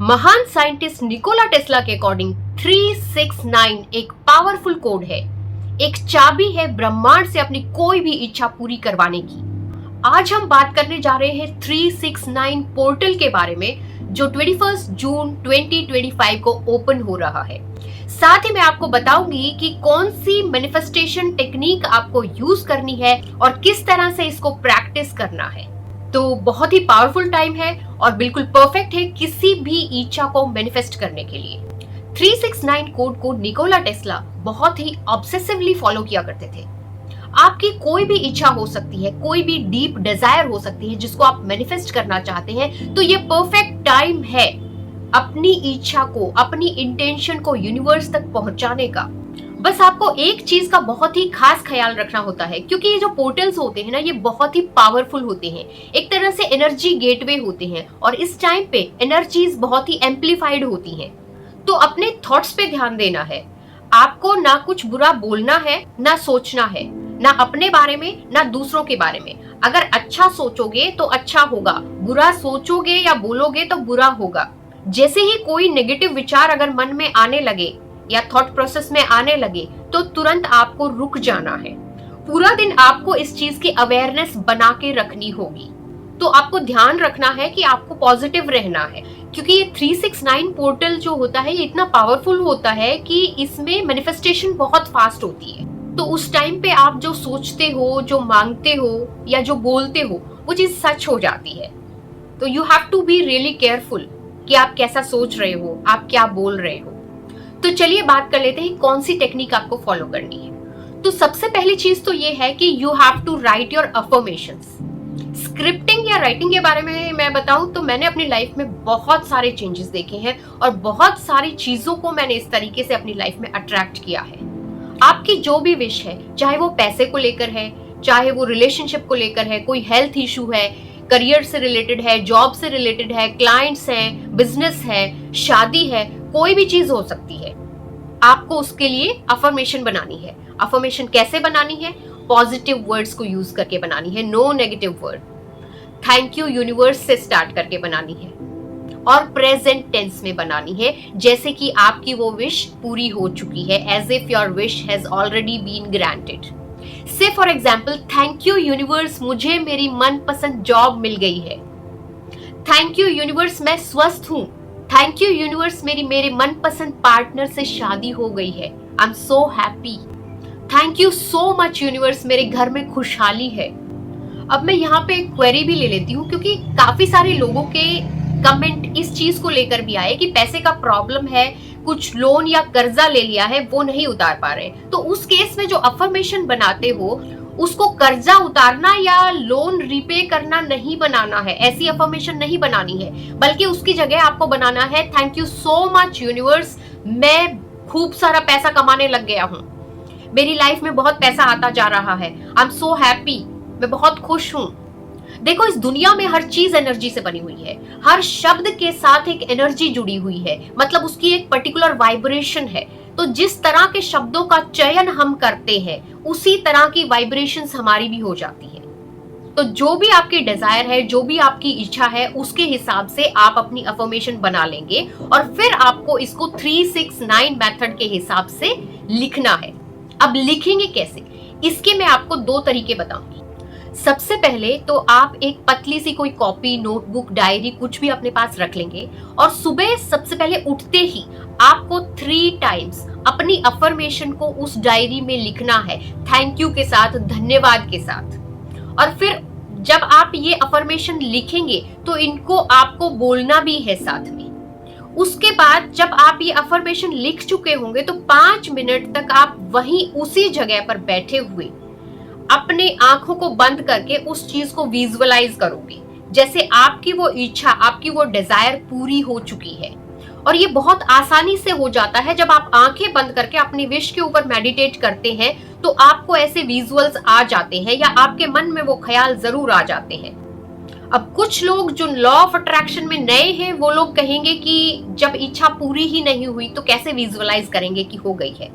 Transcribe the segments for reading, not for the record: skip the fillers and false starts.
महान scientist Nikola Tesla के according 369 एक पावरफुल कोड है, एक चाबी है ब्रह्मांड से अपनी कोई भी इच्छा पूरी करवाने की। आज हम बात करने जा रहे हैं 369 पोर्टल के बारे में, जो 21 जून 2025 को ओपन हो रहा है। साथ ही मैं आपको बताऊंगी कि कौन सी मैनिफेस्टेशन टेक्निक आपको यूज करनी है और किस तरह से इसको प्रैक्टिस करना है। तो बहुत ही पावरफुल टाइम है और बिल्कुल परफेक्ट है किसी भी इच्छा को मैनिफेस्ट करने के लिए। 369 कोड को निकोला टेस्ला बहुत ही ऑब्सेसिवली फॉलो किया करते थे। आपकी कोई भी इच्छा हो सकती है, कोई भी डीप डिजायर हो सकती है जिसको आप मैनिफेस्ट करना चाहते हैं, तो ये परफेक्ट टाइम है अपनी इच्छा को, अपनी इंटेंशन को यूनिवर्स तक पहुंचाने का। बस आपको एक चीज का बहुत ही खास ख्याल रखना होता है, क्योंकि ये जो पोर्टल्स होते हैं ना, ये बहुत ही पावरफुल होते हैं, एक तरह से एनर्जी गेटवे होते हैं और इस टाइम पे एनर्जीज बहुत ही एम्पलीफाइड होती हैं। तो अपने थॉट्स पे ध्यान देना है। आपको ना कुछ बुरा बोलना है, ना सोचना है, ना अपने बारे में ना दूसरों के बारे में। अगर अच्छा सोचोगे तो अच्छा होगा, बुरा सोचोगे या बोलोगे तो बुरा होगा। जैसे ही कोई नेगेटिव विचार अगर मन में आने लगे या थॉट प्रोसेस में आने लगे तो तुरंत आपको रुक जाना है। पूरा दिन आपको इस चीज की अवेयरनेस बना के रखनी होगी। तो आपको ध्यान रखना है कि आपको पॉजिटिव रहना है, क्योंकि ये 369 पोर्टल जो होता है ये इतना पावरफुल होता है कि इसमें मैनिफेस्टेशन बहुत फास्ट होती है। तो उस टाइम पे आप जो सोचते हो, जो मांगते हो या जो बोलते हो, वो चीज सच हो जाती है। तो you have to be really careful कि आप कैसा सोच रहे हो, आप क्या बोल रहे हो। तो चलिए बात कर लेते हैं कौन सी टेक्निक आपको फॉलो करनी है। तो सबसे पहली चीज तो ये है कि you have to write your affirmations. Scripting या राइटिंग के बारे में मैं बताऊं तो मैंने अपनी लाइफ में बहुत सारे चेंजेस देखे हैं और बहुत सारी चीजों को मैंने इस तरीके से अपनी लाइफ में अट्रैक्ट किया है। आपकी जो भी विश है, चाहे वो पैसे को लेकर है, चाहे वो रिलेशनशिप को लेकर है, कोई हेल्थ इशू है, करियर से रिलेटेड है, जॉब से रिलेटेड है, क्लाइंट्स हैं, बिजनेस है, शादी है, कोई भी चीज हो सकती है, आपको उसके लिए अफर्मेशन बनानी है। अफर्मेशन कैसे बनानी है? पॉजिटिव वर्ड्स को यूज करके बनानी है, no negative word. Thank you universe से स्टार्ट करके बनानी है और प्रेजेंट टेंस में बनानी है, जैसे कि आपकी वो विश पूरी हो चुकी है, as if your wish has already been granted. Say for example, thank you universe, मुझे मेरी मनपसंद जॉब मिल गई है। थैंक यू यूनिवर्स, मैं स्वस्थ हूँ। थैंक यू यूनिवर्स, मेरे मनपसंद पार्टनर से शादी हो गई है। I am so happy. Thank you so much universe, मेरे घर में खुशहाली है। अब मैं यहाँ पे एक क्वेरी भी ले लेती हूँ, क्योंकि काफी सारे लोगों के कमेंट इस चीज को लेकर भी आए कि पैसे का प्रॉब्लम है, कुछ लोन या कर्जा ले लिया है, वो नहीं उतार पा रहे। तो उस केस में जो अफर्मेशन बनाते हो उसको कर्जा उतारना या लोन रीपे करना नहीं बनाना है, ऐसी अफर्मेशन नहीं बनानी है, बल्कि उसकी जगह आपको बनाना है thank you so much universe, मैं खूब सारा पैसा कमाने लग गया हूँ, मेरी लाइफ में बहुत पैसा आता जा रहा है, आई एम सो हैप्पी, मैं बहुत खुश हूँ। देखो, इस दुनिया में हर चीज एनर्जी से बनी हुई है, हर शब्द के साथ एक एनर्जी जुड़ी हुई है, मतलब उसकी एक पर्टिकुलर वाइब्रेशन है। तो जिस तरह के शब्दों का चयन हम करते हैं उसी तरह की वाइब्रेशंस हमारी भी हो जाती है। तो जो भी आपकी डिजायर है, जो भी आपकी इच्छा है, उसके हिसाब से आप अपनी अफर्मेशन बना लेंगे और फिर आपको इसको 369 मेथड के हिसाब से लिखना है। अब लिखेंगे कैसे, इसके मैं आपको दो तरीके बताऊंगी। सबसे पहले तो आप एक पतली सी कोई कॉपी, नोटबुक, डायरी कुछ भी अपने पास रख लेंगे और सुबह सबसे पहले उठते ही आपको 3 टाइम्स अपनी अफर्मेशन को उस डायरी में लिखना है, थैंक यू के साथ, धन्यवाद के साथ। और फिर जब आप ये अफर्मेशन लिखेंगे तो इनको आपको बोलना भी है साथ में। उसके बाद जब आप ये अफर्मेशन लिख चुके होंगे तो 5 मिनट तक आप वहीं उसी जगह पर बैठे हुए अपने आंखों को बंद करके उस चीज को विजुअलाइज करोगे, जैसे आपकी वो इच्छा, आपकी वो डिजायर पूरी हो चुकी है। और ये बहुत आसानी से हो जाता है। जब आप आंखें बंद करके अपनी विश के ऊपर मेडिटेट करते हैं तो आपको ऐसे विजुअल्स आ जाते हैं या आपके मन में वो ख्याल जरूर आ जाते हैं। अब कुछ लोग जो लॉ ऑफ अट्रैक्शन में नए हैं वो लोग कहेंगे कि जब इच्छा पूरी ही नहीं हुई तो कैसे विजुअलाइज करेंगे कि हो गई है।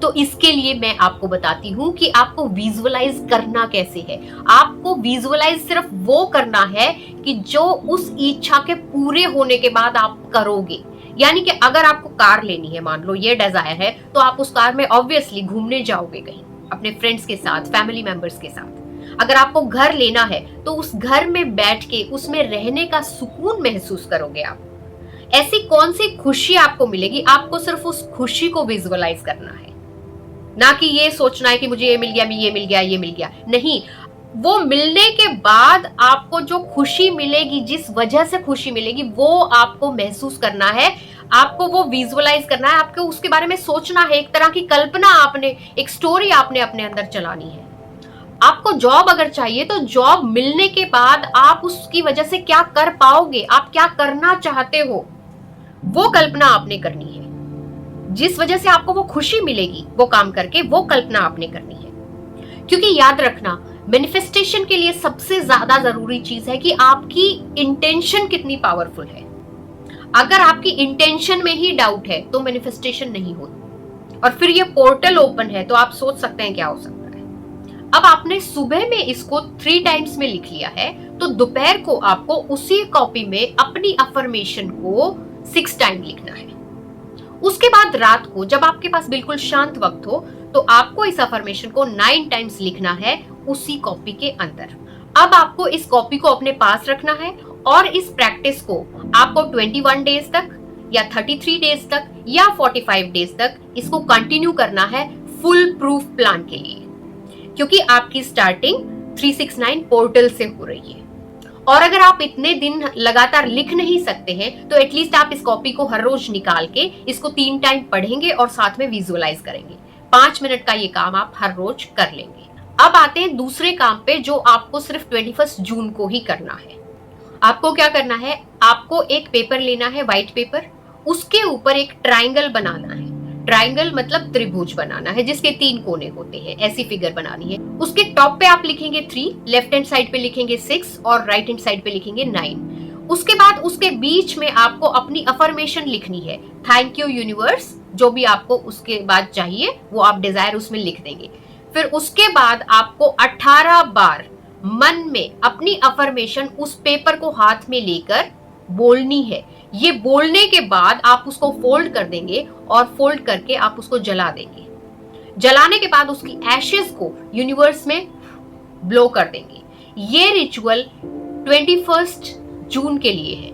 तो इसके लिए मैं आपको बताती हूँ कि आपको विजुअलाइज करना कैसे है। आपको विजुअलाइज सिर्फ वो करना है कि जो उस इच्छा के पूरे होने के बाद आप करोगे। यानी कि अगर आपको कार लेनी है, मान लो ये डिजायर है, तो आप उस कार में ऑब्वियसली घूमने जाओगे कहीं अपने फ्रेंड्स के साथ, फैमिली मेंबर्स के साथ। अगर आपको घर लेना है तो उस घर में बैठ के उसमें रहने का सुकून महसूस करोगे आप। ऐसी कौन सी खुशी आपको मिलेगी, आपको सिर्फ उस खुशी को विजुअलाइज करना है, ना कि ये सोचना है कि मुझे ये मिल गया, ये मिल गया, ये मिल गया। नहीं, वो मिलने के बाद आपको जो खुशी मिलेगी, जिस वजह से खुशी मिलेगी, वो आपको महसूस करना है, आपको वो विजुअलाइज करना है, आपको उसके बारे में सोचना है। एक तरह की कल्पना आपने, एक स्टोरी आपने अपने अंदर चलानी है। आपको जॉब अगर चाहिए तो जॉब मिलने के बाद आप उसकी वजह से क्या कर पाओगे, आप क्या करना चाहते हो, वो कल्पना आपने करनी है। जिस वजह से आपको वो खुशी मिलेगी वो काम करके, वो कल्पना आपने करनी है। क्योंकि याद रखना, मैनिफेस्टेशन के लिए सबसे ज्यादा जरूरी चीज है कि आपकी इंटेंशन कितनी पावरफुल है। अगर आपकी इंटेंशन में ही डाउट है तो मैनिफेस्टेशन नहीं होती, और फिर ये पोर्टल ओपन है तो आप सोच सकते हैं क्या हो सकता है। अब आपने सुबह में इसको 3 टाइम्स में लिख लिया है, तो दोपहर को आपको उसी कॉपी में अपनी अफर्मेशन को 6 टाइम लिखना है। उसके बाद रात को जब आपके पास बिल्कुल शांत वक्त हो तो आपको इस अफर्मेशन को 9 टाइम्स लिखना है उसी कॉपी के अंदर। अब आपको इस कॉपी को अपने पास रखना है और इस प्रैक्टिस को आपको 21 डेज तक या 33 डेज तक या 45 डेज तक इसको कंटिन्यू करना है, फुल प्रूफ प्लान के लिए। क्योंकि आपकी स्टार्टिंग 369 पोर्टल से हो रही है, और अगर आप इतने दिन लगातार लिख नहीं सकते हैं तो एटलीस्ट आप इस कॉपी को हर रोज निकाल के इसको 3 टाइम पढ़ेंगे और साथ में विजुअलाइज करेंगे। 5 मिनट का ये काम आप हर रोज कर लेंगे। अब आते हैं दूसरे काम पे, जो आपको सिर्फ 21 जून को ही करना है। आपको क्या करना है, आपको एक पेपर लेना है, व्हाइट पेपर, उसके ऊपर एक ट्राइंगल बनाना है। ट्राइंगल मतलब त्रिभुज बनाना है जिसके 3 कोने होते हैं, ऐसी फिगर बनानी है। उसके टॉप पे आप लिखेंगे 3, लेफ्ट हैंड साइड पे लिखेंगे 6 और राइट हैंड साइड पे लिखेंगे 9। उसके बाद उसके बीच में आपको अपनी अफर्मेशन लिखनी है, थैंक यू यूनिवर्स, जो भी आपको उसके बाद चाहिए वो आप डिजायर उसमें लिख देंगे। फिर उसके बाद आपको 18 बार मन में अपनी अफर्मेशन उस पेपर को हाथ में लेकर बोलनी है। ये बोलने के बाद आप उसको फोल्ड कर देंगे और फोल्ड करके आप उसको जला देंगे। जलाने के बाद उसकी एशेस को यूनिवर्स में ब्लो कर देंगे। ये रिचुअल 21 जून के लिए है।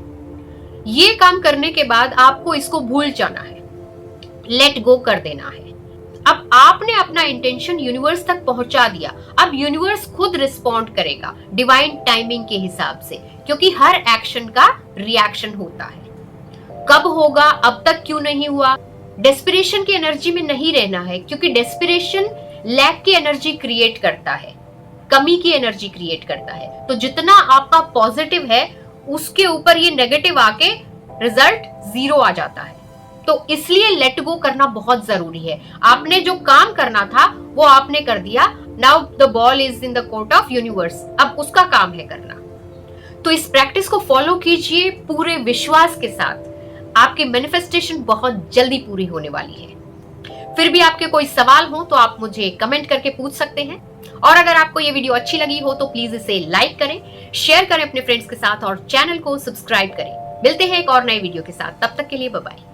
ये काम करने के बाद आपको इसको भूल जाना है, लेट गो कर देना है। अब आपने अपना इंटेंशन यूनिवर्स तक पहुंचा दिया। अब यूनिवर्स खुद रिस्पॉन्ड करेगा डिवाइन टाइमिंग के हिसाब से, क्योंकि हर एक्शन का रिएक्शन होता है। कब होगा, अब तक क्यों नहीं हुआ, डेस्पिरेशन की एनर्जी में नहीं रहना है, क्योंकि डेस्पिरेशन लैक की एनर्जी क्रिएट करता है, कमी की एनर्जी क्रिएट करता है। तो जितना आपका पॉजिटिव है उसके ऊपर ये नेगेटिव आके रिजल्ट 0 आ जाता है। तो इसलिए लेट गो करना बहुत जरूरी है। आपने जो काम करना था वो आपने कर दिया, now the ball is in the court of universe, अब उसका काम है करना। तो इस प्रैक्टिस को फॉलो कीजिए पूरे विश्वास के साथ, आपकी मैनिफेस्टेशन बहुत जल्दी पूरी होने वाली है। फिर भी आपके कोई सवाल हो तो आप मुझे कमेंट करके पूछ सकते हैं, और अगर आपको ये वीडियो अच्छी लगी हो तो प्लीज इसे लाइक करें, शेयर करें अपने फ्रेंड्स के साथ और चैनल को सब्सक्राइब करें। मिलते हैं एक और नए वीडियो के साथ, तब तक के लिए बाय बाय।